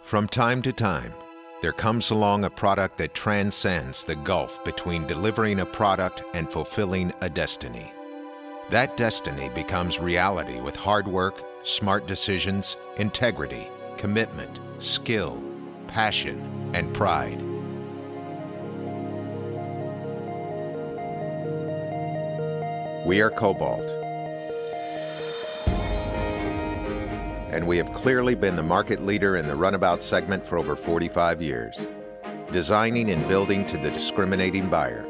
From time to time, there comes along a product that transcends the gulf between delivering a product and fulfilling a destiny. That destiny becomes reality with hard work, smart decisions, integrity, commitment, skill, passion, and pride. We are Cobalt, and we have clearly been the market leader in the runabout segment for over 45 years, designing and building to the discriminating buyer,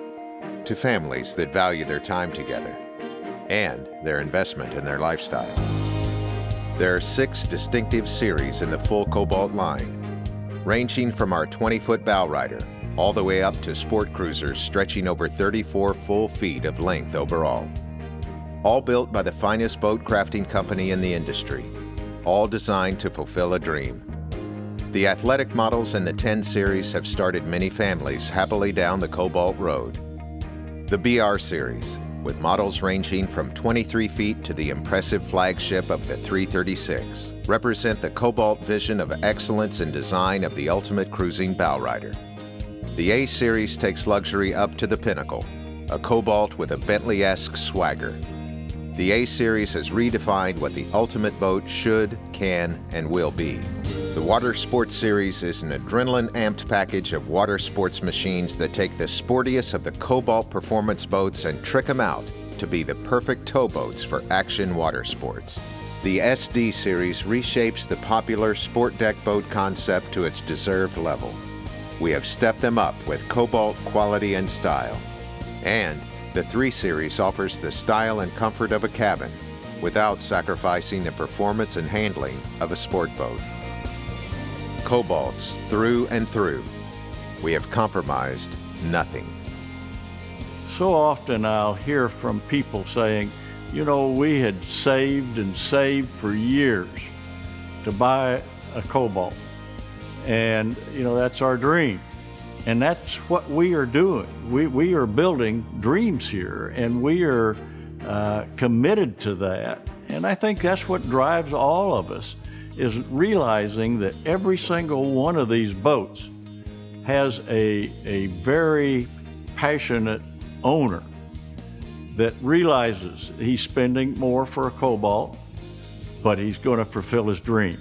to families that value their time together, and their investment in their lifestyle. There are 6 distinctive series in the full Cobalt line, ranging from our 20-foot bow rider all the way up to sport cruisers stretching over 34 full feet of length overall. All built by the finest boat crafting company in the industry, all designed to fulfill a dream. The athletic models in the 10 series have started many families happily down the Cobalt road. The BR series, with models ranging from 23 feet to the impressive flagship of the 336, represent the Cobalt vision of excellence in design of the ultimate cruising bow rider. The A series takes luxury up to the pinnacle, a Cobalt with a Bentley-esque swagger. The A series has redefined what the ultimate boat should, can, and will be. The Water Sports series is an adrenaline-amped package of water sports machines that take the sportiest of the Cobalt performance boats and trick them out to be the perfect towboats for action water sports. The SD series reshapes the popular sport deck boat concept to its deserved level. We have stepped them up with Cobalt quality and style. And the 3 series offers the style and comfort of a cabin without sacrificing the performance and handling of a sport boat. Cobalts through and through. We have compromised nothing. So often I'll hear from people saying, you know, we had saved and saved for years to buy a Cobalt. And, you know, that's our dream. And that's what we are doing. We are building dreams here, and we are committed to that. And I think that's what drives all of us, is realizing that every single one of these boats has a very passionate owner that realizes he's spending more for a Cobalt, but he's going to fulfill his dream.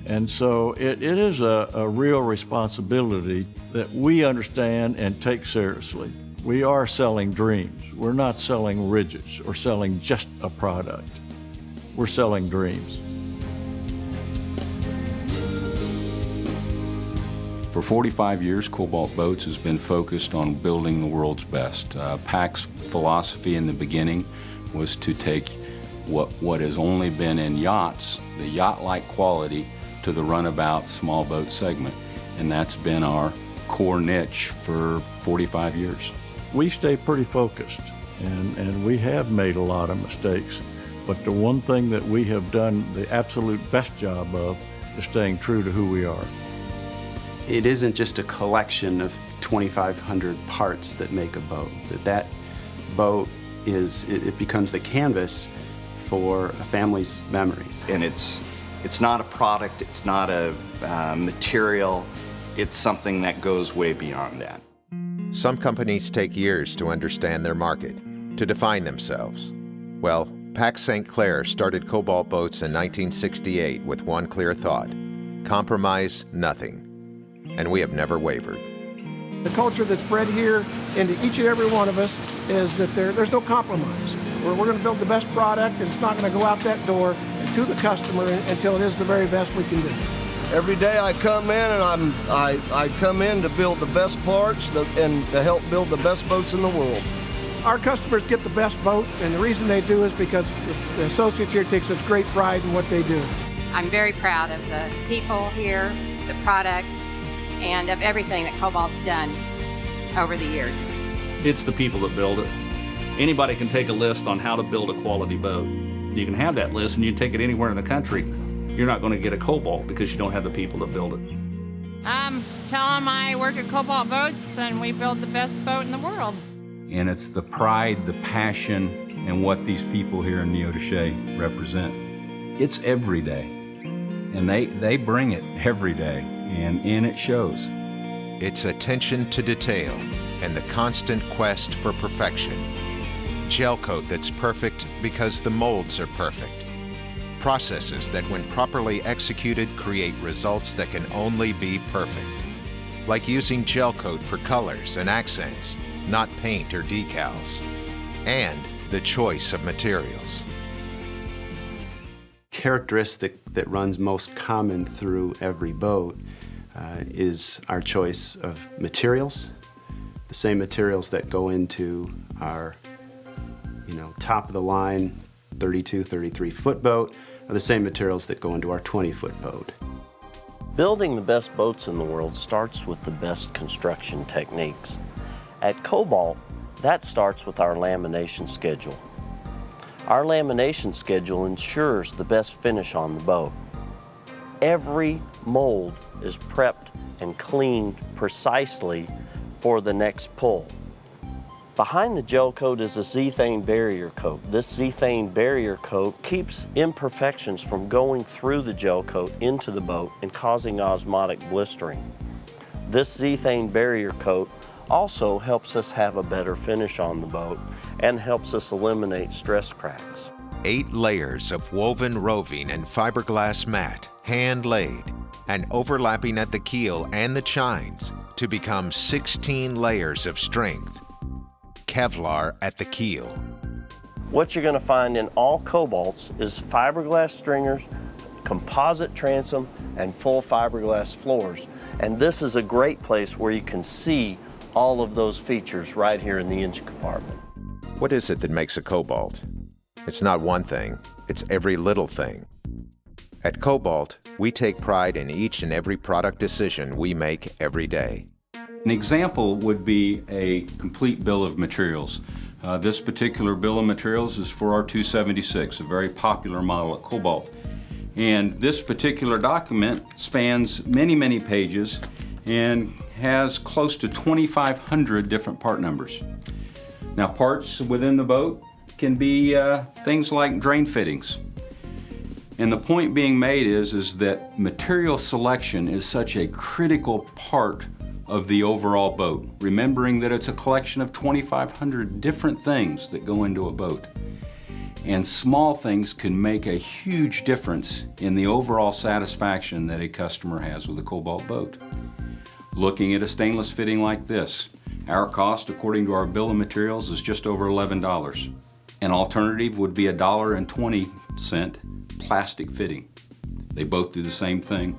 And so it is a real responsibility that we understand and take seriously. We are selling dreams. We're not selling widgets or selling just a product. We're selling dreams. For 45 years, Cobalt Boats has been focused on building the world's best. PAC's philosophy in the beginning was to take what has only been in yachts, the yacht-like quality, to the runabout small boat segment. And that's been our core niche for 45 years. We stay pretty focused, and we have made a lot of mistakes. But the one thing that we have done the absolute best job of is staying true to who we are. It isn't just a collection of 2,500 parts that make a boat. That boat it becomes the canvas for a family's memories. And it's not a product, it's not a material, it's something that goes way beyond that. Some companies take years to understand their market, to define themselves. Well, PAC St. Clair started Cobalt Boats in 1968 with one clear thought: compromise nothing. And we have never wavered. The culture that's bred here into each and every one of us is that there's no compromise. We're going to build the best product, and it's not going to go out that door to the customer until it is the very best we can do. Every day I come in and I come in to build the best parts and to help build the best boats in the world. Our customers get the best boat, and the reason they do is because the associates here take such great pride in what they do. I'm very proud of the people here, the product, and of everything that Cobalt's done over the years. It's the people that build it. Anybody can take a list on how to build a quality boat. You can have that list and you can take it anywhere in the country. You're not going to get a Cobalt because you don't have the people that build it. Tell them I work at Cobalt Boats and we build the best boat in the world. And it's the pride, the passion, and what these people here in Neodesha represent. It's every day. and they bring it every day, and it shows. It's attention to detail and the constant quest for perfection. Gel coat that's perfect because the molds are perfect. Processes that, when properly executed, create results that can only be perfect. Like using gel coat for colors and accents, not paint or decals. And the choice of materials. Characteristic that runs most common through every boat is our choice of materials. The same materials that go into our top of the line 32, 33 foot boat are the same materials that go into our 20-foot boat. Building the best boats in the world starts with the best construction techniques. At Cobalt, that starts with our lamination schedule. Our lamination schedule ensures the best finish on the boat. Every mold is prepped and cleaned precisely for the next pull. Behind the gel coat is a zethane barrier coat. This zethane barrier coat keeps imperfections from going through the gel coat into the boat and causing osmotic blistering. This zethane barrier coat also helps us have a better finish on the boat and helps us eliminate stress cracks. 8 layers of woven roving and fiberglass mat, hand-laid, and overlapping at the keel and the chines to become 16 layers of strength. Kevlar at the keel. What you're going to find in all Cobalts is fiberglass stringers, composite transom, and full fiberglass floors. And this is a great place where you can see all of those features right here in the engine compartment. What is it that makes a Cobalt? It's not one thing, it's every little thing. At Cobalt, we take pride in each and every product decision we make every day. An example would be a complete bill of materials. This particular bill of materials is for our 276, a very popular model at Cobalt. And this particular document spans many, many pages and has close to 2,500 different part numbers. Now, parts within the boat can be things like drain fittings. And the point being made is that material selection is such a critical part of the overall boat, remembering that it's a collection of 2,500 different things that go into a boat. And small things can make a huge difference in the overall satisfaction that a customer has with a Cobalt boat. Looking at a stainless fitting like this, our cost, according to our bill of materials, is just over $11. An alternative would be $1.20 plastic fitting. They both do the same thing.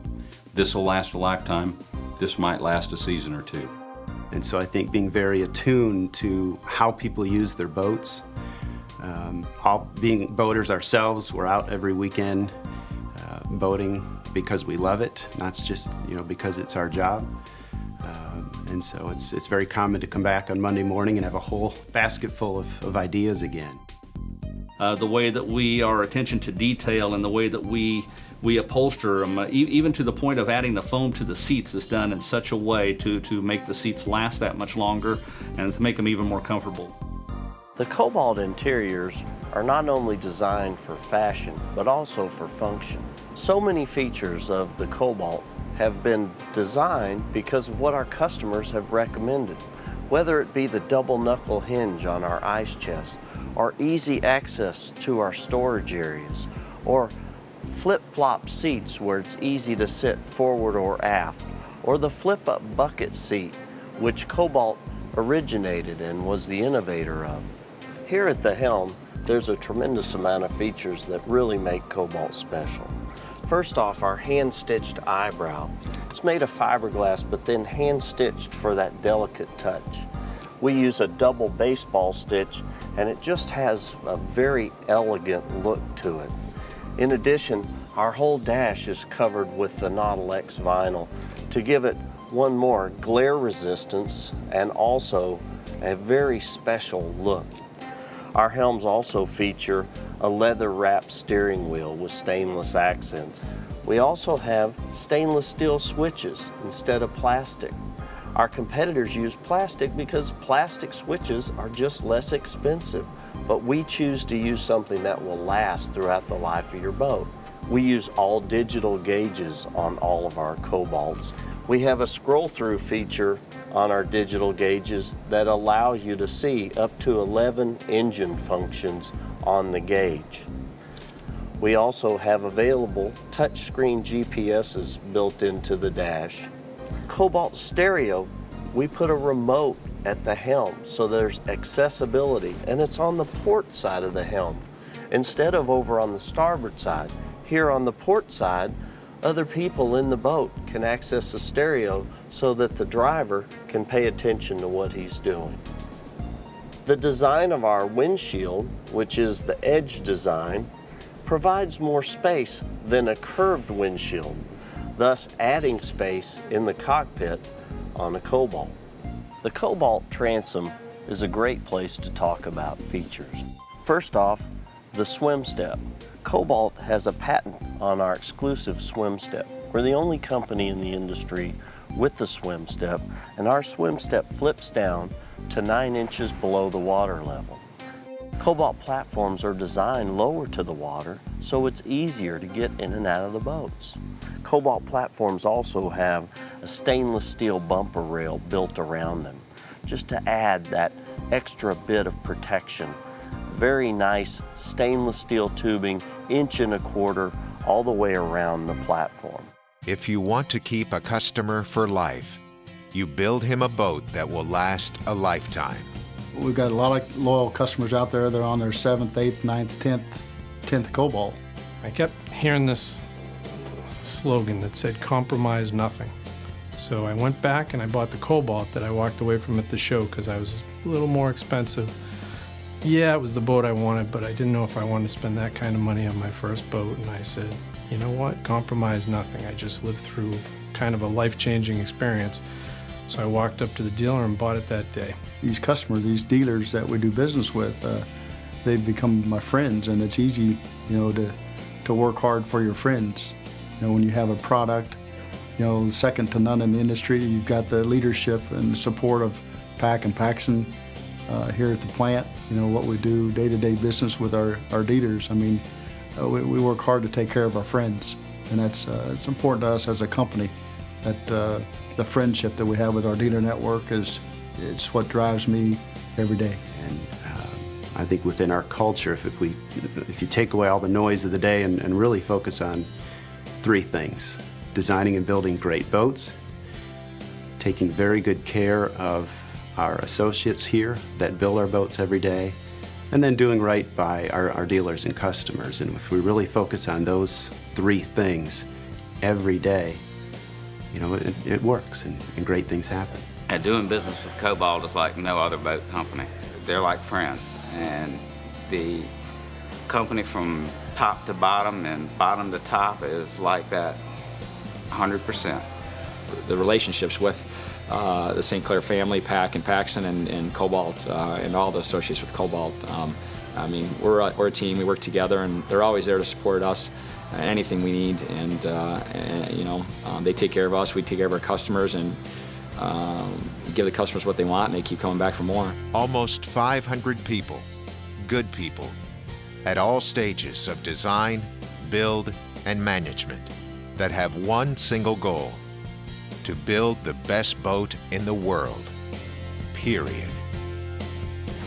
This will last a lifetime. This might last a season or two. And so I think being very attuned to how people use their boats, being boaters ourselves, we're out every weekend boating because we love it, not just because it's our job. And so it's very common to come back on Monday morning and have a whole basket full of ideas again. The way that our attention to detail and the way that we upholster them, even to the point of adding the foam to the seats, is done in such a way to make the seats last that much longer and to make them even more comfortable. The Cobalt interiors are not only designed for fashion, but also for function. So many features of the Cobalt have been designed because of what our customers have recommended. Whether it be the double knuckle hinge on our ice chest, or easy access to our storage areas, or flip-flop seats where it's easy to sit forward or aft, or the flip-up bucket seat, which Cobalt originated and was the innovator of. Here at the helm, there's a tremendous amount of features that really make Cobalt special. First off, our hand-stitched eyebrow. It's made of fiberglass, but then hand-stitched for that delicate touch. We use a double baseball stitch, and it just has a very elegant look to it. In addition, our whole dash is covered with the Nautil X vinyl to give it one more glare resistance and also a very special look. Our helms also feature a leather-wrapped steering wheel with stainless accents. We also have stainless steel switches instead of plastic. Our competitors use plastic because plastic switches are just less expensive, but we choose to use something that will last throughout the life of your boat. We use all digital gauges on all of our Cobalts. We have a scroll-through feature on our digital gauges that allow you to see up to 11 engine functions on the gauge. We also have available touchscreen GPSs built into the dash. Cobalt Stereo, we put a remote at the helm so there's accessibility, and it's on the port side of the helm instead of over on the starboard side. Here on the port side, other people in the boat can access the stereo so that the driver can pay attention to what he's doing. The design of our windshield, which is the edge design, provides more space than a curved windshield, thus adding space in the cockpit on a Cobalt. The Cobalt transom is a great place to talk about features. First off, the swim step. Cobalt has a patent on our exclusive swim step. We're the only company in the industry with the swim step, and our swim step flips down to 9 inches below the water level. Cobalt platforms are designed lower to the water, so it's easier to get in and out of the boats. Cobalt platforms also have a stainless steel bumper rail built around them, just to add that extra bit of protection. Very nice stainless steel tubing, 1.25 inches all the way around the platform. If you want to keep a customer for life, you build him a boat that will last a lifetime. We've got a lot of loyal customers out there. They're on their 7th, 8th, 9th, 10th Cobalt. I kept hearing this slogan that said, "Compromise nothing." So I went back and I bought the Cobalt that I walked away from at the show because I was a little more expensive. Yeah, it was the boat I wanted, but I didn't know if I wanted to spend that kind of money on my first boat. And I said, you know what? Compromise nothing. I just lived through kind of a life-changing experience. So I walked up to the dealer and bought it that day. These customers, these dealers that we do business with, they've become my friends, and it's easy, to work hard for your friends. When you have a product, second to none in the industry, you've got the leadership and the support of Pack and Paxson here at the plant. What we do day-to-day business with our dealers. We work hard to take care of our friends, and that's it's important to us as a company that the friendship that we have with our dealer network it's what drives me every day. And I think within our culture, if you take away all the noise of the day and really focus on 3 things: designing and building great boats, taking very good care of our associates here that build our boats every day, and then doing right by our dealers and customers. And if we really focus on those 3 things every day, it works and great things happen. And doing business with Cobalt is like no other boat company. They're like friends, and the company from top to bottom and bottom to top is like that 100%. The relationships with the St. Clair family, Pack and Paxson and Cobalt, and all the associates with Cobalt. We're a team. We work together, and they're always there to support us, anything we need. And they take care of us. We take care of our customers, and give the customers what they want, and they keep coming back for more. Almost 500 people, good people, at all stages of design, build, and management that have one single goal: to build the best boat in the world, period.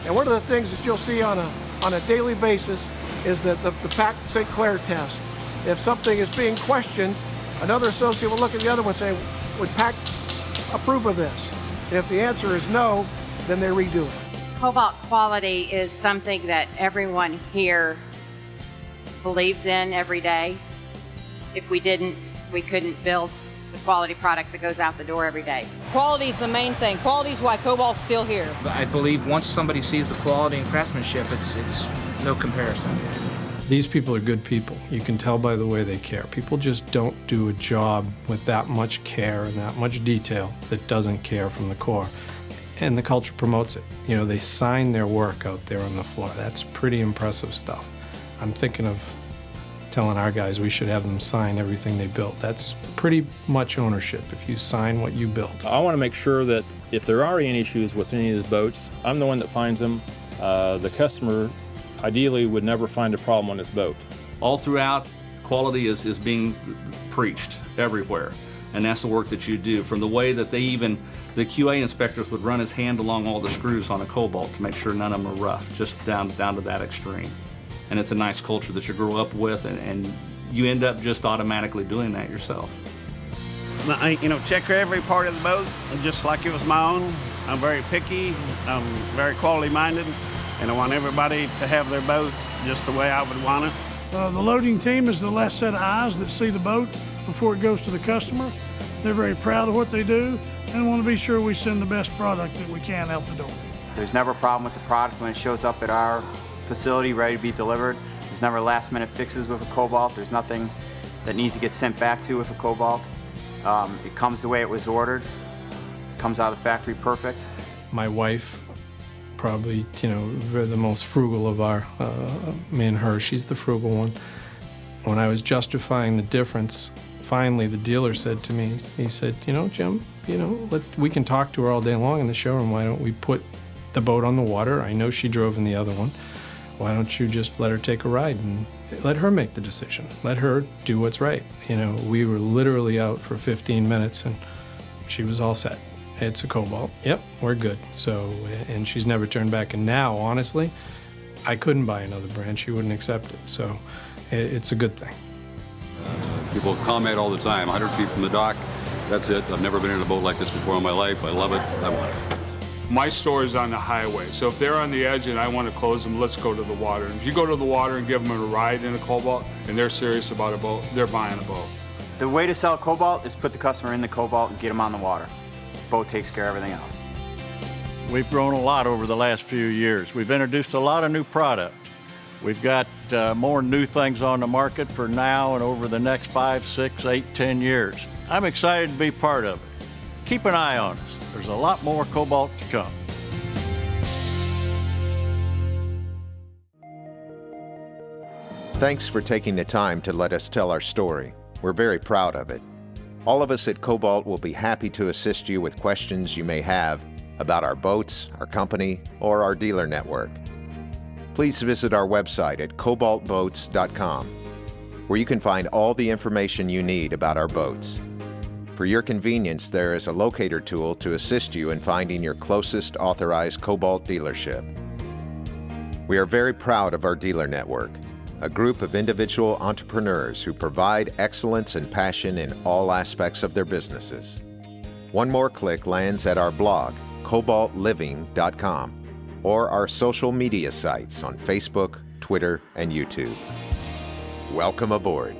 And one of the things that you'll see on a daily basis is that the Pack St. Clair test. If something is being questioned, another associate will look at the other one and say, would Pack approve of this? And if the answer is no, then they redo it. Cobalt quality is something that everyone here believes in every day. If we didn't, we couldn't build the quality product that goes out the door every day. Quality is the main thing. Quality is why Cobalt's still here. I believe once somebody sees the quality and craftsmanship, it's no comparison. These people are good people. You can tell by the way they care. People just don't do a job with that much care and that much detail that doesn't care from the core. And the culture promotes it. They sign their work out there on the floor. That's pretty impressive stuff. I'm thinking of telling our guys we should have them sign everything they built. That's pretty much ownership if you sign what you built. I want to make sure that if there are any issues with any of these boats, I'm the one that finds them. The customer ideally would never find a problem on this boat. All throughout Quality is being preached everywhere, and that's the work that you do. From the way that the QA inspectors would run his hand along all the screws on a Cobalt to make sure none of them are rough, just down to that extreme. And it's a nice culture that you grow up with, and you end up just automatically doing that yourself. I, check every part of the boat just like it was my own. I'm very picky, I'm very quality minded, and I want everybody to have their boat just the way I would want it. The loading team is the last set of eyes that see the boat before it goes to the customer. They're very proud of what they do and want to be sure we send the best product that we can out the door. There's never a problem with the product when it shows up at our facility ready to be delivered. There's never last minute fixes with a Cobalt. There's nothing that needs to get sent back to with a Cobalt. It comes the way it was ordered. It comes out of the factory perfect. My wife, probably, the most frugal of our, me and her, she's the frugal one. When I was justifying the difference, finally the dealer said to me, he said, Jim, we can talk to her all day long in the showroom. Why don't we put the boat on the water? I know she drove in the other one. Why don't you just let her take a ride and let her make the decision? Let her do what's right. We were literally out for 15 minutes and she was all set. It's a Cobalt. Yep, we're good. So, and she's never turned back. And now, honestly, I couldn't buy another brand. She wouldn't accept it. So it's a good thing. People comment all the time, 100 feet from the dock, that's it. I've never been in a boat like this before in my life. I love it. I want it. My store is on the highway, so if they're on the edge and I want to close them, let's go to the water. And if you go to the water and give them a ride in a Cobalt and they're serious about a boat, they're buying a boat. The way to sell a Cobalt is put the customer in the Cobalt and get them on the water. Boat takes care of everything else. We've grown a lot over the last few years. We've introduced a lot of new product. We've got more new things on the market for now and over the next 5, 6, 8, 10 years. I'm excited to be part of it. Keep an eye on us. There's a lot more Cobalt to come. Thanks for taking the time to let us tell our story. We're very proud of it. All of us at Cobalt will be happy to assist you with questions you may have about our boats, our company, or our dealer network. Please visit our website at cobaltboats.com, where you can find all the information you need about our boats. For your convenience, there is a locator tool to assist you in finding your closest authorized Cobalt dealership. We are very proud of our dealer network, a group of individual entrepreneurs who provide excellence and passion in all aspects of their businesses. One more click lands at our blog, cobaltliving.com, or our social media sites on Facebook, Twitter, and YouTube. Welcome aboard.